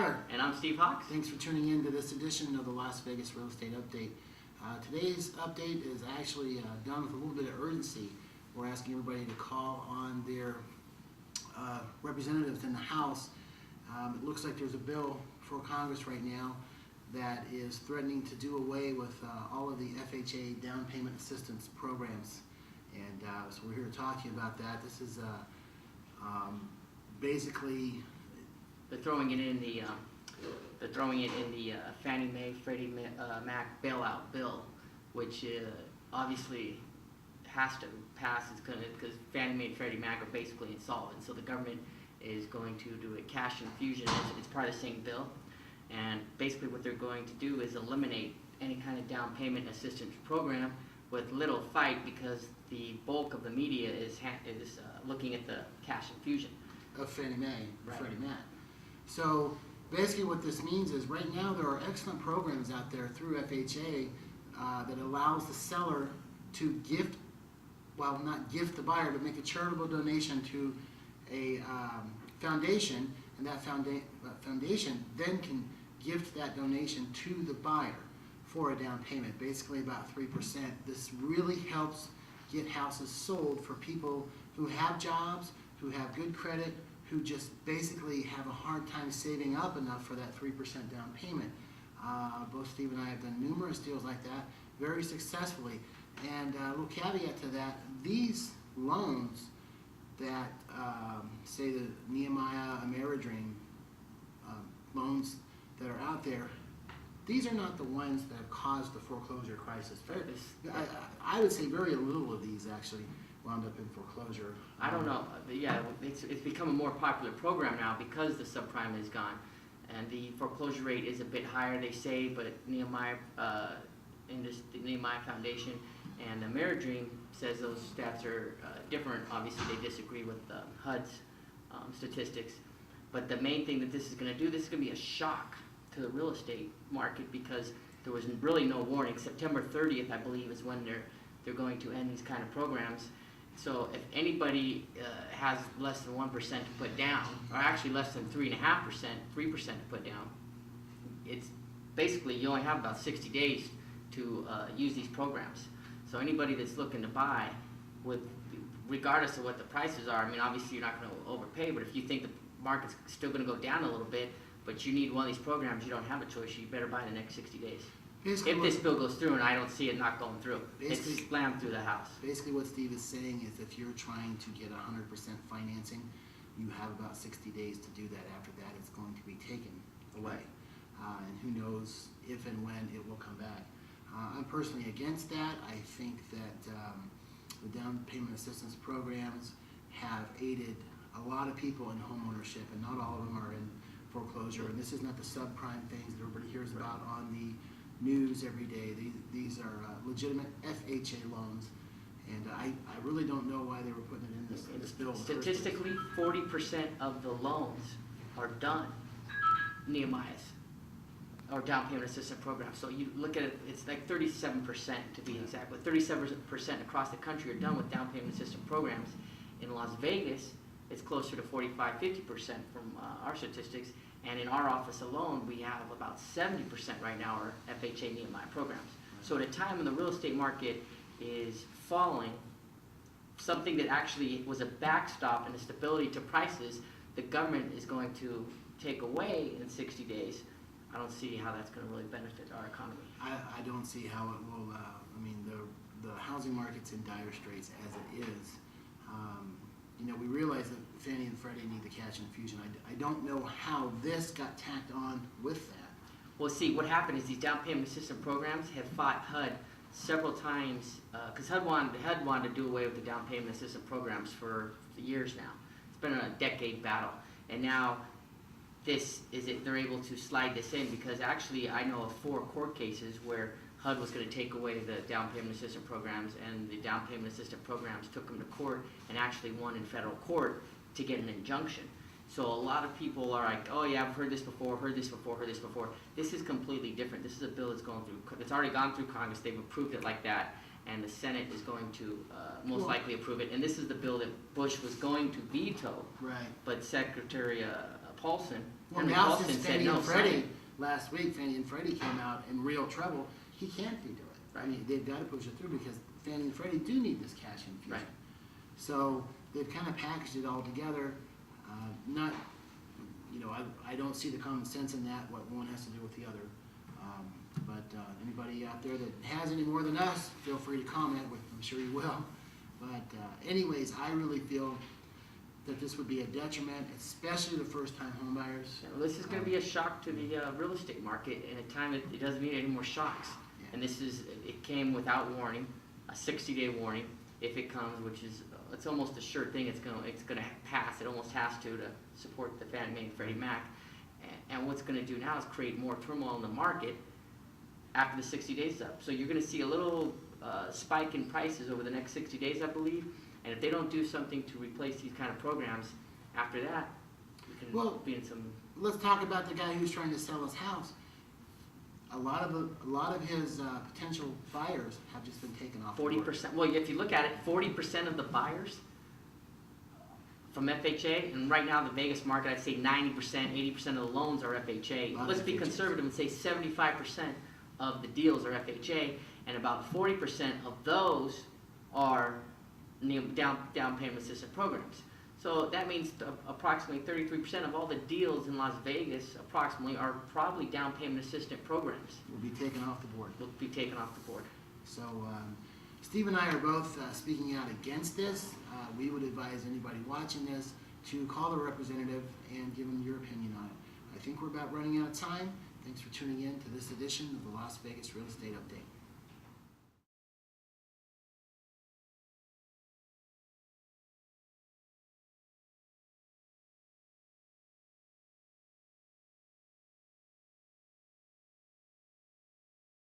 Dyer. And I'm Steve Hawks. Thanks for tuning in to this edition of the Las Vegas Real Estate Update. Today's update is actually done with a little bit of urgency. We're asking everybody to call on their representatives in the House. It looks like there's a bill for Congress right now that is threatening to do away with all of the FHA down payment assistance programs. And so we're here to talk to you about that. This is basically... They're throwing it in the Fannie Mae, Freddie Mac bailout bill, which obviously has to pass. It's gonna, because Fannie Mae and Freddie Mac are basically insolvent, so the government is going to do a cash infusion. It's part of the same bill, and basically what they're going to do is eliminate any kind of down payment assistance program with little fight, because the bulk of the media is looking at the cash infusion of Fannie Mae, right. Freddie Mac. So basically what this means is right now there are excellent programs out there through FHA that allows the seller to gift, well, not gift the buyer, but make a charitable donation to a foundation, and that foundation then can gift that donation to the buyer for a down payment, basically about 3%. This really helps get houses sold for people who have jobs, who have good credit, who just basically have a hard time saving up enough for that 3% down payment. Both Steve and I have done numerous deals like that very successfully. And a little caveat to that, these loans that, say the Nehemiah Ameridream loans that are out there, these are not the ones that have caused the foreclosure crisis. I would say very little of these actually wound up in foreclosure. I don't know. Yeah, it's become a more popular program now because the subprime is gone, and the foreclosure rate is a bit higher, they say. But Nehemiah, the Nehemiah Foundation and the Ameridream says those stats are different. Obviously, they disagree with HUD's statistics. But the main thing that this is going to do, this is going to be a shock to the real estate market, because there was really no warning. September 30th, I believe, is when they're going to end these kind of programs. So if anybody has less than 1% to put down, or actually less than 3.5%, 3% to put down, it's basically you only have about 60 days to use these programs. So anybody that's looking to buy, regardless of what the prices are, I mean, obviously you're not going to overpay, but if you think the market's still going to go down a little bit, but you need one of these programs, you don't have a choice. You better buy in the next 60 days. Basically, if this bill goes through, and I don't see it not going through, it's slammed through the House. Basically what Steve is saying is if you're trying to get 100% financing, you have about 60 days to do that. After that, it's going to be taken away. And who knows if and when it will come back. I'm personally against that. I think that the down payment assistance programs have aided a lot of people in home ownership, and not all of them are in foreclosure. And this is not the subprime things that everybody hears about on the news every day. These are legitimate FHA loans, and I really don't know why they were putting it in this bill. Statistically, 40% of the loans are done, Nehemiah's, or down payment assistance programs. So you look at it, it's like 37% to be exact, but 37% across the country are done with down payment assistance programs. In Las Vegas, it's closer to 45-50% from our statistics. And in our office alone, we have about 70% right now are FHA Nehemiah programs. Right. So at a time when the real estate market is falling, something that actually was a backstop and a stability to prices, the government is going to take away in 60 days. I don't see how that's going to really benefit our economy. I don't see how it will. I mean, the housing market's in dire straits as it is. You know, we realize that Fannie and Freddie need the cash infusion. I don't know how this got tacked on with that. Well, see, what happened is these down payment assistance programs have fought HUD several times, because HUD wanted to do away with the down payment assistance programs for years now. It's been a decade battle, and now they're able to slide this in, because actually I know of 4 court cases where HUD was going to take away the down payment assistance programs, and the down payment assistance programs took them to court and actually won in federal court to get an injunction. So a lot of people are like, oh yeah, I've heard this before, heard this before, heard this before. This is completely different. This is a bill that's going through, it's already gone through Congress, they've approved it like that, and the Senate is going to most likely approve it. And this is the bill that Bush was going to veto, right? But Secretary Paulson Well, Henry now Paulson since said Fannie no, and sign Freddie, it. last week, Fannie and Freddie came out in real trouble, he can't veto it. I mean, they've gotta push it through because Fannie and Freddie do need this cash infusion. Right. So they've kind of packaged it all together, not, you know, I don't see the common sense in that, what one has to do with the other. But anybody out there that has any more than us, feel free to comment, I'm sure you will. But anyways, I really feel that this would be a detriment, especially the first-time homebuyers. Well, this is gonna be a shock to the real estate market in a time that it doesn't need any more shocks. Yeah. And it came without warning, a 60-day warning, if it comes, which is, it's almost a sure thing it's gonna pass. It almost has to support the Fannie Mae and Freddie Mac. And what's gonna do now is create more turmoil in the market after the 60 days is up. So you're gonna see a little spike in prices over the next 60 days, I believe. And if they don't do something to replace these kind of programs after that, we can be in some. Let's talk about the guy who's trying to sell his house. A lot of his potential buyers have just been taken off. 40%. Well, if you look at it, 40% of the buyers from FHA, and right now the Vegas market, I'd say 90%, 80% of the loans are FHA. Let's be conservative and say 75% of the deals are FHA, and about 40% of those are down payment assistance programs. So that means approximately 33% of all the deals in Las Vegas approximately are probably down payment assistant programs. Will be taken off the board. Will be taken off the board. So Steve and I are both speaking out against this. We would advise anybody watching this to call the representative and give them your opinion on it. I think we're about running out of time. Thanks for tuning in to this edition of the Las Vegas Real Estate Update.